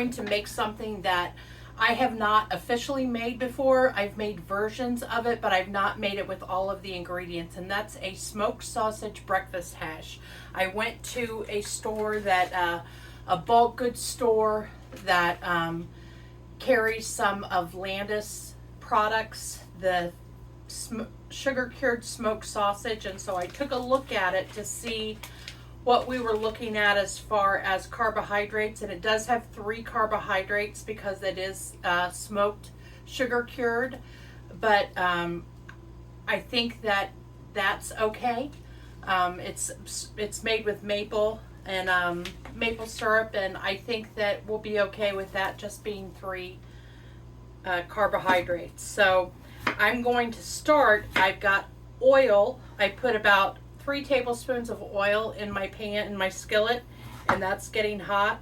going to make something that I have not officially made before. I've made versions of it, but I've not made it with all of the ingredients, and that's a smoked sausage breakfast hash. I went to a store that, a bulk goods store that carries some of Landis products, the sugar cured smoked sausage, and so I took a look at it to see what we were looking at as far as carbohydrates, and it does have 3 carbohydrates because it is smoked sugar cured, but I think that that's okay. It's made with maple and maple syrup, and I think that we'll be okay with that just being 3 carbohydrates. So I'm going to start. I've got oil. I put about 3 tablespoons of oil in my pan, in my skillet, and that's getting hot.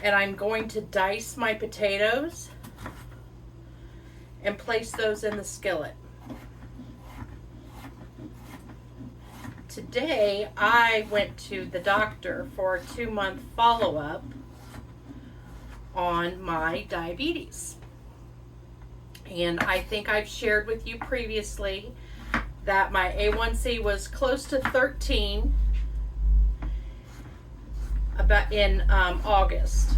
And I'm going to dice my potatoes and place those in the skillet. Today I went to the doctor for a 2-month follow-up on my diabetes. And I think I've shared with you previously that my A1C was close to 13 about in August.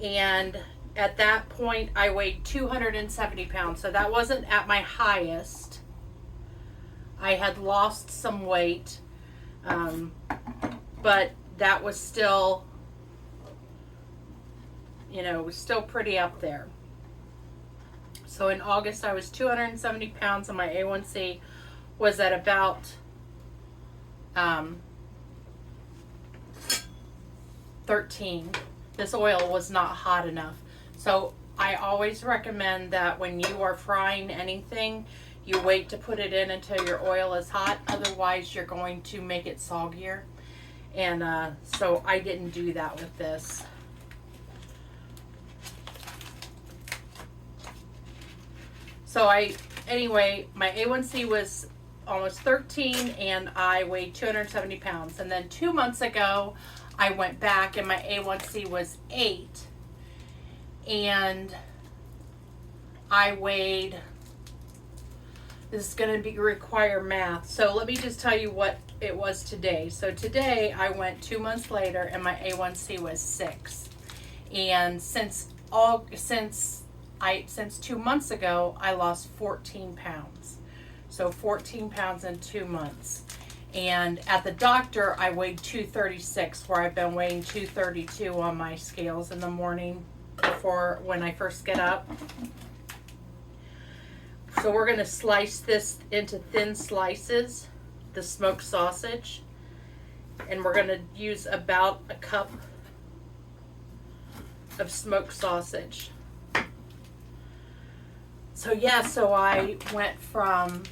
And at that point I weighed 270 pounds. So that wasn't at my highest. I had lost some weight, but that was still, was still pretty up there. So in August, I was 270 pounds, and my A1C was at about 13. This oil was not hot enough. So I always recommend that when you are frying anything, you wait to put it in until your oil is hot. Otherwise, you're going to make it soggier. And so I didn't do that with this. So anyway, my A1C was almost 13 and I weighed 270 pounds. And then 2 months ago, I went back and my A1C was 8. And I weighed, this is going to require math. So let me just tell you what it was today. So today I went 2 months later and my A1C was 6. And since 2 months ago, I lost 14 pounds. So 14 pounds in 2 months. And at the doctor, I weighed 236, where I've been weighing 232 on my scales in the morning before when I first get up. So we're going to slice this into thin slices, the smoked sausage. And we're going to use about a cup of smoked sausage. So I went from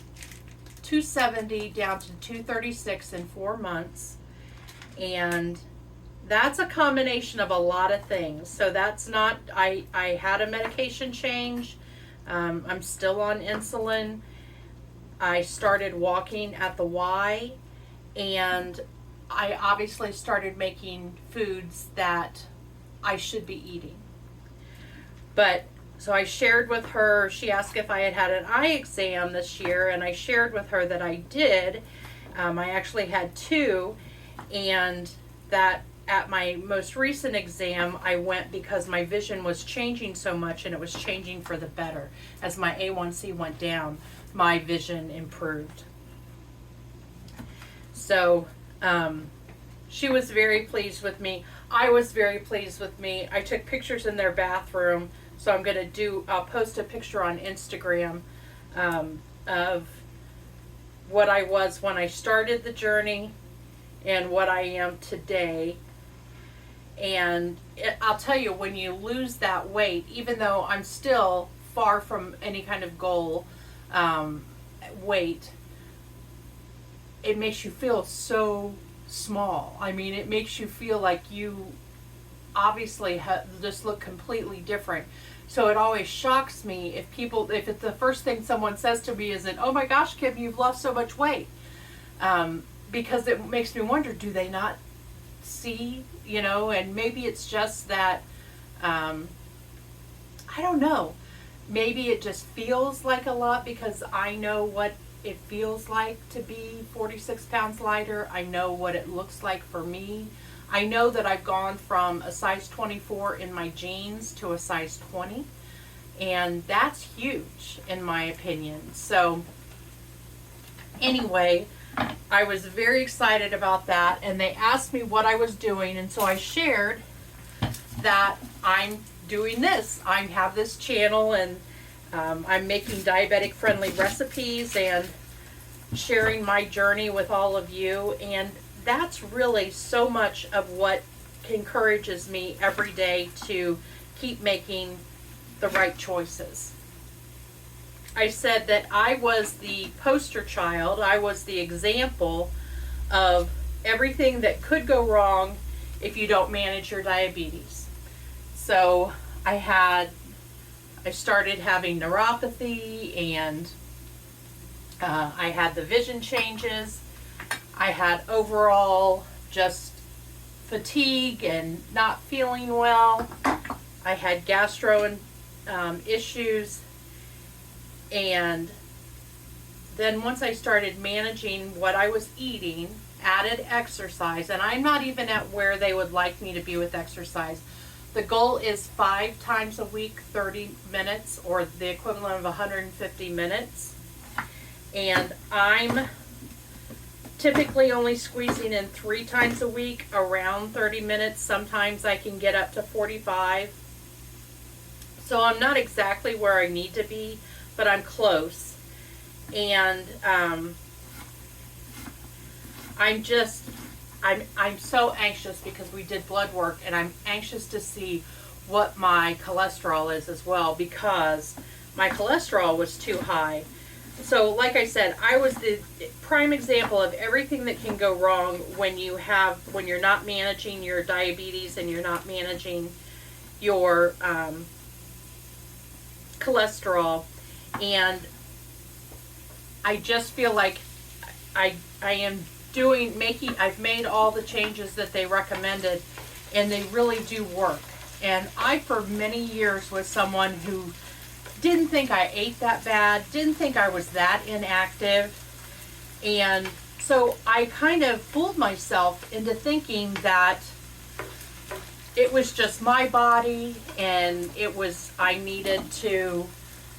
270 down to 236 in 4 months. And that's a combination of a lot of things. So that's not, I had a medication change. I'm still on insulin. I started walking at the Y. And I obviously started making foods that I should be eating. So I shared with her, she asked if I had had an eye exam this year, and I shared with her that I did. I actually had 2, and that at my most recent exam, I went because my vision was changing so much, and it was changing for the better. As my A1C went down, my vision improved. So she was very pleased with me. I was very pleased with me. I took pictures in their bathroom. So I'm going to I'll post a picture on Instagram of what I was when I started the journey and what I am today. And I'll tell you, when you lose that weight, even though I'm still far from any kind of goal weight, it makes you feel so small. I mean, it makes you feel like you obviously just look completely different. So it always shocks me if it's the first thing someone says to me is that, oh my gosh, Kim, you've lost so much weight. Because it makes me wonder, do they not see, you know, and maybe it's just that, I don't know. Maybe it just feels like a lot because I know what it feels like to be 46 pounds lighter. I know what it looks like for me. I know that I've gone from a size 24 in my jeans to a size 20, and that's huge in my opinion. So anyway, I was very excited about that, and they asked me what I was doing, and so I shared that I'm doing this. I have this channel, and I'm making diabetic friendly recipes and sharing my journey with all of you, and that's really so much of what encourages me every day to keep making the right choices. I said that I was the poster child, I was the example of everything that could go wrong if you don't manage your diabetes. So I started having neuropathy, and I had the vision changes. I had overall just fatigue and not feeling well. I had gastro issues. And then once I started managing what I was eating, added exercise, and I'm not even at where they would like me to be with exercise. The goal is 5 times a week, 30 minutes, or the equivalent of 150 minutes. And I'm typically only squeezing in 3 times a week, around 30 minutes. Sometimes I can get up to 45. So I'm not exactly where I need to be, but I'm close. And I'm so anxious because we did blood work, and I'm anxious to see what my cholesterol is as well, because my cholesterol was too high. So like I said, I was the prime example of everything that can go wrong when you're not managing your diabetes and you're not managing your cholesterol. And I just feel like I've made all the changes that they recommended, and they really do work. And I, for many years, was someone who didn't think I ate that bad, didn't think I was that inactive. And so I kind of fooled myself into thinking that it was just my body, and I needed to,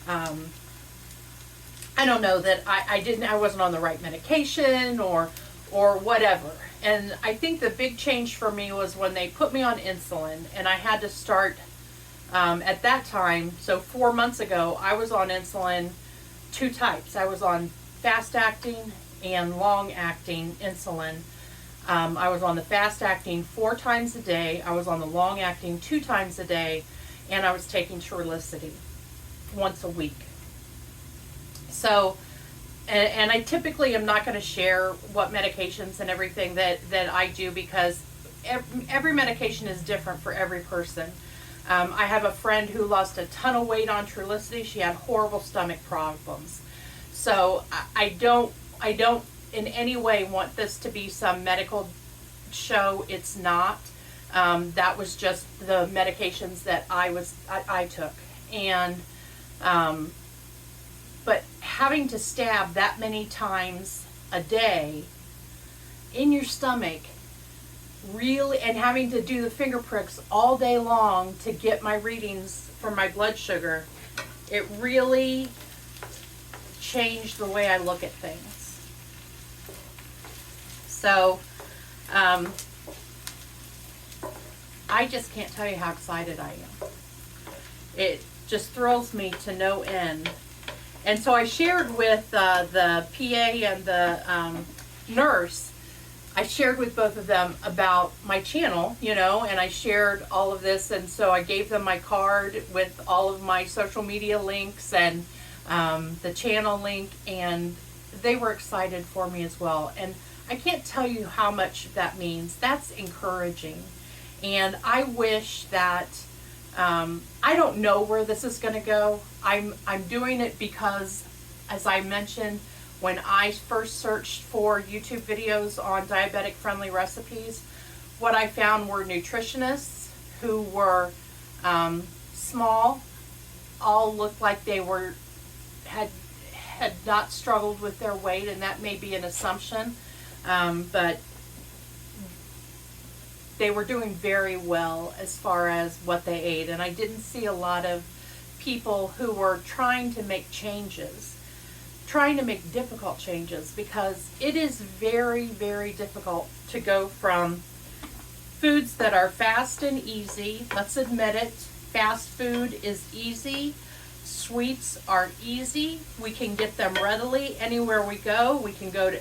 I don't know, that I wasn't on the right medication or whatever. And I think the big change for me was when they put me on insulin, and I had to start at that time. So 4 months ago, I was on insulin 2 types. I was on fast acting and long acting insulin. I was on the fast acting 4 times a day. I was on the long acting 2 times a day, and I was taking Trulicity once a week. So, and I typically am not going to share what medications and everything that I do, because every medication is different for every person. I have a friend who lost a ton of weight on Trulicity. She had horrible stomach problems. So I don't in any way want this to be some medical show. It's not. That was just the medications that I took. And but having to stab that many times a day in your stomach, really, and having to do the finger pricks all day long to get my readings for my blood sugar, it really changed the way I look at things. So, I just can't tell you how excited I am. It just thrills me to no end. And so I shared with the PA and the nurse, I shared with both of them about my channel, and I shared all of this. And so I gave them my card with all of my social media links and the channel link, and they were excited for me as well. And I can't tell you how much that means. That's encouraging. And I wish that, I don't know where this is going to go. I'm doing it because, as I mentioned, when I first searched for YouTube videos on diabetic friendly recipes, what I found were nutritionists who were small, all looked like they had not struggled with their weight, and that may be an assumption, but they were doing very well as far as what they ate, and I didn't see a lot of people who were trying to make changes, trying to make difficult changes, because it is very, very difficult to go from foods that are fast and easy. Let's admit it, fast food is easy. Sweets are easy. We can get them readily anywhere we go. We can go to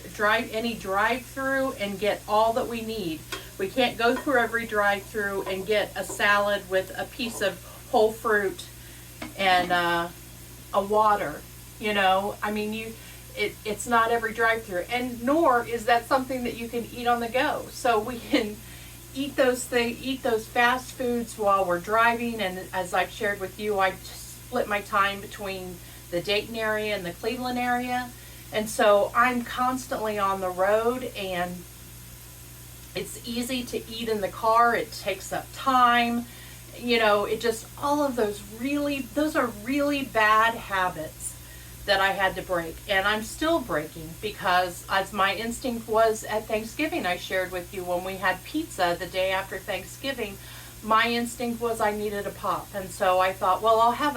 any drive-through and get all that we need. We can't go through every drive-through and get a salad with a piece of whole fruit and a water. You know, I mean, it's not every drive-through, and nor is that something that you can eat on the go. So we can eat those fast foods while we're driving, and as I've shared with you, I split my time between the Dayton area and the Cleveland area, and so I'm constantly on the road, and it's easy to eat in the car. It takes up time, you know. It just, all of those are really bad habits that I had to break, and I'm still breaking, because as my instinct was at Thanksgiving, I shared with you when we had pizza the day after Thanksgiving, my instinct was I needed a pop, and so I thought, well, I'll have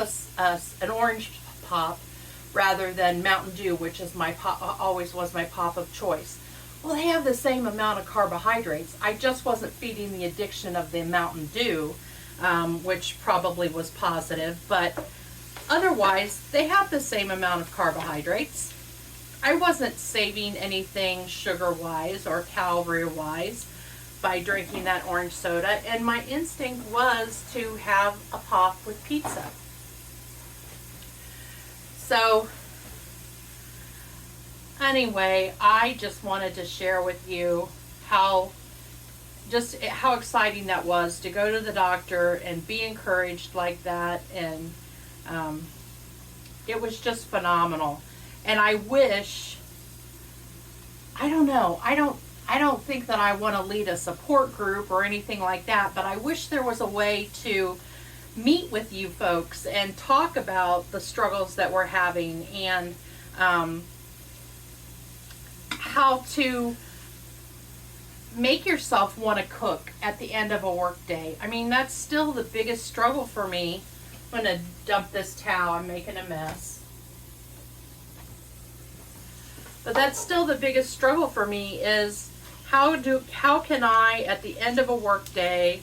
an orange pop rather than Mountain Dew, which is my pop, always was my pop of choice. Well, they have the same amount of carbohydrates. I just wasn't feeding the addiction of the Mountain Dew, which probably was positive, but otherwise, they have the same amount of carbohydrates. I wasn't saving anything sugar-wise or calorie-wise by drinking that orange soda, and my instinct was to have a pop with pizza. So, anyway, I just wanted to share with you how exciting that was to go to the doctor and be encouraged like that, and it was just phenomenal. And I wish, I don't think that I want to lead a support group or anything like that, but I wish there was a way to meet with you folks and talk about the struggles that we're having, and how to make yourself want to cook at the end of a work day. I mean, that's still the biggest struggle for me. I'm going to dump this towel. I'm making a mess. But that's still the biggest struggle for me, is how can I, at the end of a work day,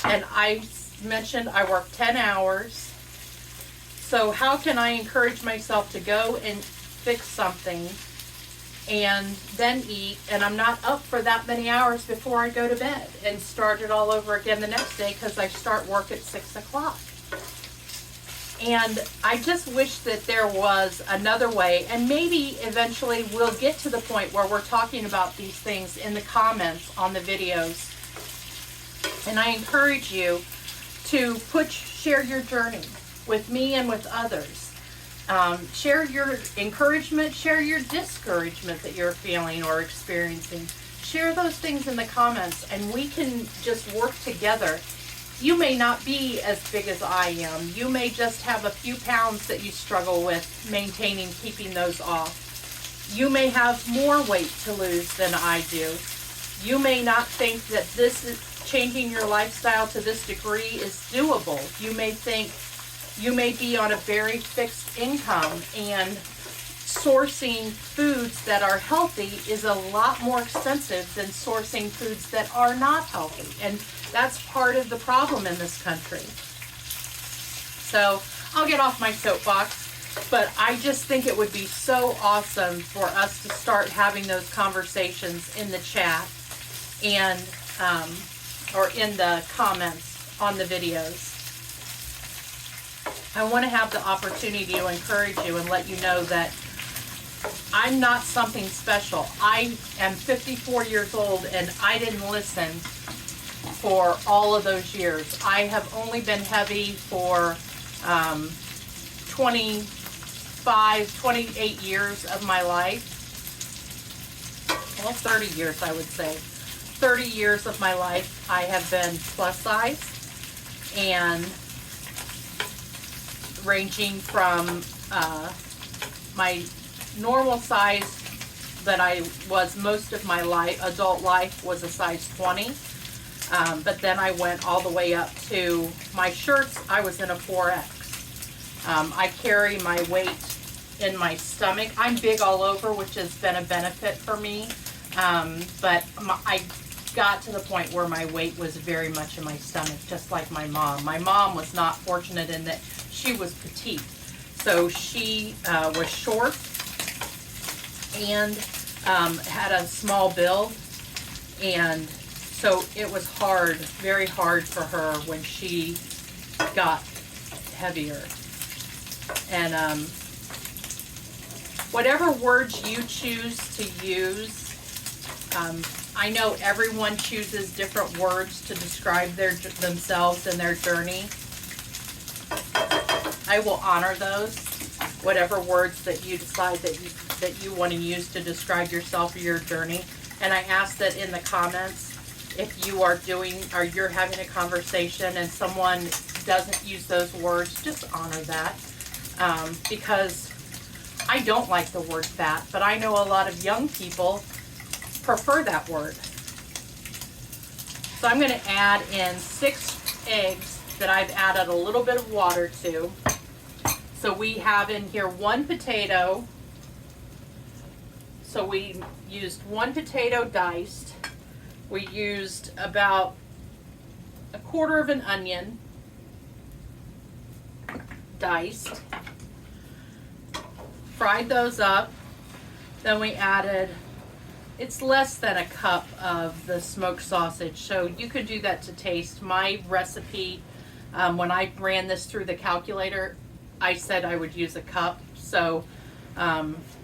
and I mentioned I work 10 hours, so how can I encourage myself to go and fix something and then eat, and I'm not up for that many hours before I go to bed and start it all over again the next day, because I start work at 6 o'clock. And I just wish that there was another way, and maybe eventually we'll get to the point where we're talking about these things in the comments on the videos. And I encourage you to share your journey with me and with others. Share your encouragement, share your discouragement that you're feeling or experiencing. Share those things in the comments, and we can just work together. You may not be as big as I am. You may just have a few pounds that you struggle with maintaining, keeping those off. You may have more weight to lose than I do. You may not think that changing your lifestyle to this degree is doable. You may think you may be on a very fixed income, and sourcing foods that are healthy is a lot more expensive than sourcing foods that are not healthy. And that's part of the problem in this country. So I'll get off my soapbox, but I just think it would be so awesome for us to start having those conversations in the chat and or in the comments on the videos. I want to have the opportunity to encourage you and let you know that I'm not something special. I am 54 years old, and I didn't listen for all of those years. I have only been heavy for 28 years of my life. Well, 30 years, I would say. 30 years of my life, I have been plus size, and ranging from my normal size that I was most of my adult life was a size 20. But then I went all the way up to my shirts. I was in a 4X. I carry my weight in my stomach. I'm big all over, which has been a benefit for me. But I got to the point where my weight was very much in my stomach, just like my mom. My mom was not fortunate in that she was petite. So she was short and had a small build. And so it was hard, very hard for her when she got heavier. And whatever words you choose to use, I know everyone chooses different words to describe themselves and their journey. I will honor those, whatever words that you decide that you want to use to describe yourself or your journey. And I ask that in the comments, if you are or you're having a conversation and someone doesn't use those words, just honor that. Because I don't like the word fat, but I know a lot of young people prefer that word. So I'm going to add in 6 eggs that I've added a little bit of water to. So we have in here 1 potato. So we used 1 potato diced. We used about 1/4 of an onion diced. Fried those up. Then we added, it's less than a cup of the smoked sausage, so you could do that to taste. My recipe, when I ran this through the calculator, I said I would use a cup. So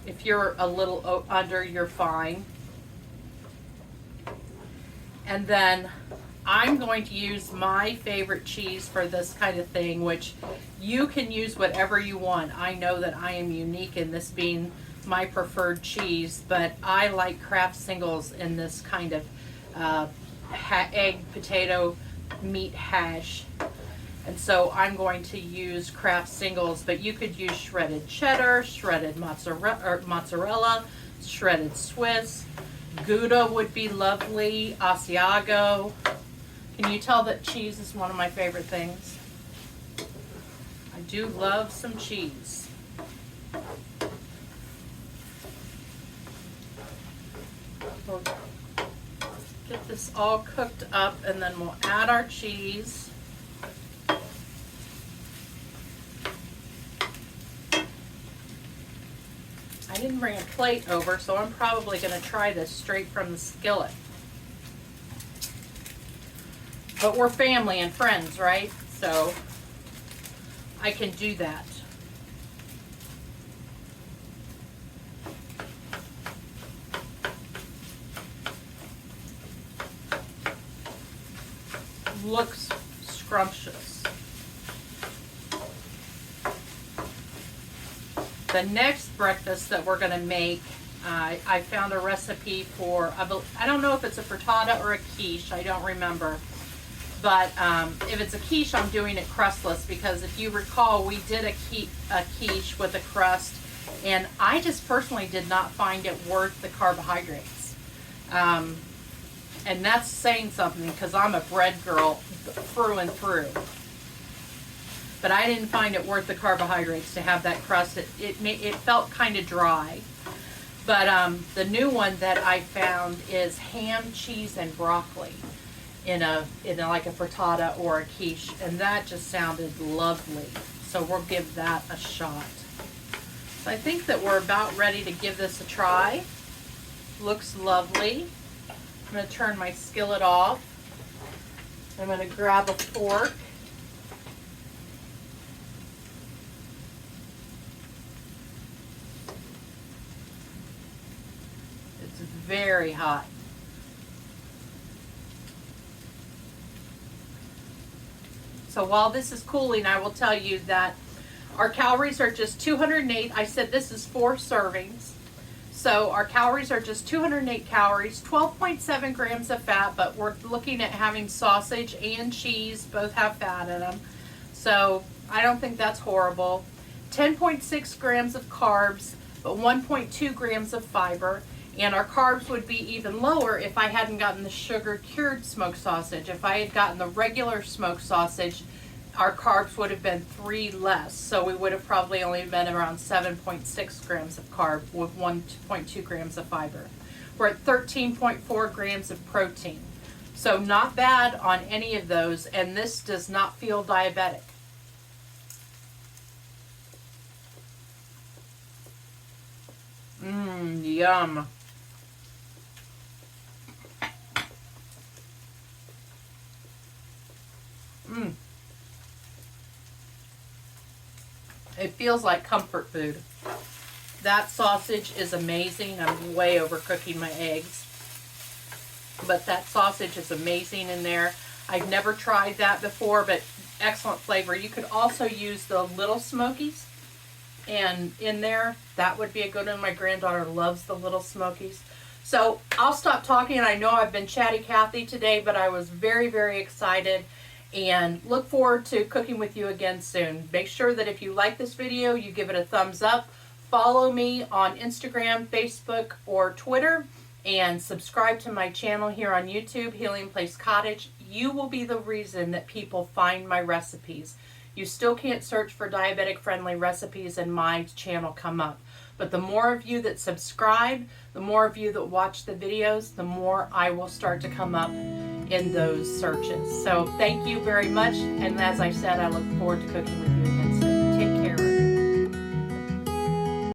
if you're a little under, you're fine. And then I'm going to use my favorite cheese for this kind of thing, which you can use whatever you want. I know that I am unique in this being my preferred cheese, but I like Kraft Singles in this kind of egg, potato, meat hash. And so I'm going to use Kraft Singles, but you could use shredded cheddar, shredded mozzarella, shredded Swiss. Gouda would be lovely, Asiago. Can you tell that cheese is one of my favorite things? I do love some cheese. We'll get this all cooked up and then we'll add our cheese. I didn't bring a plate over, so I'm probably going to try this straight from the skillet. But we're family and friends, right? So I can do that. Looks scrumptious. The next breakfast that we're going to make, I found a recipe for, I don't know if it's a frittata or a quiche, I don't remember. But if it's a quiche, I'm doing it crustless because if you recall, we did a quiche with a crust, and I just personally did not find it worth the carbohydrates. And that's saying something because I'm a bread girl through and through. But I didn't find it worth the carbohydrates to have that crust. It felt kind of dry. But the new one that I found is ham, cheese, and broccoli in like a frittata or a quiche, and that just sounded lovely. So we'll give that a shot. So I think that we're about ready to give this a try. Looks lovely. I'm going to turn my skillet off. I'm going to grab a fork. It's very hot. So while this is cooling, I will tell you that our calories are just 208. I said this is 4 servings. So our calories are just 208 calories, 12.7 grams of fat, but we're looking at having sausage and cheese, both have fat in them. So I don't think that's horrible. 10.6 grams of carbs, but 1.2 grams of fiber. And our carbs would be even lower if I hadn't gotten the sugar cured smoked sausage. If I had gotten the regular smoked sausage, our carbs would have been 3 less. So we would have probably only been around 7.6 grams of carb with 1.2 grams of fiber. We're at 13.4 grams of protein. So not bad on any of those, and this does not feel diabetic. Yum. It feels like comfort food. That sausage is amazing. I'm way overcooking my eggs. But that sausage is amazing in there. I've never tried that before, but excellent flavor. You could also use the Little Smokies. And in there, that would be a good one. My granddaughter loves the Little Smokies. So I'll stop talking. I know I've been chatty Cathy today, but I was very, very excited and look forward to cooking with you again soon. Make sure that if you like this video, you give it a thumbs up. Follow me on Instagram, Facebook, or Twitter, and subscribe to my channel here on YouTube, Healing Place Cottage. You will be the reason that people find my recipes. You still can't search for diabetic-friendly recipes and my channel come up. But the more of you that subscribe, the more of you that watch the videos, the more I will start to come up in those searches. So thank you very much. And as I said, I look forward to cooking with you again.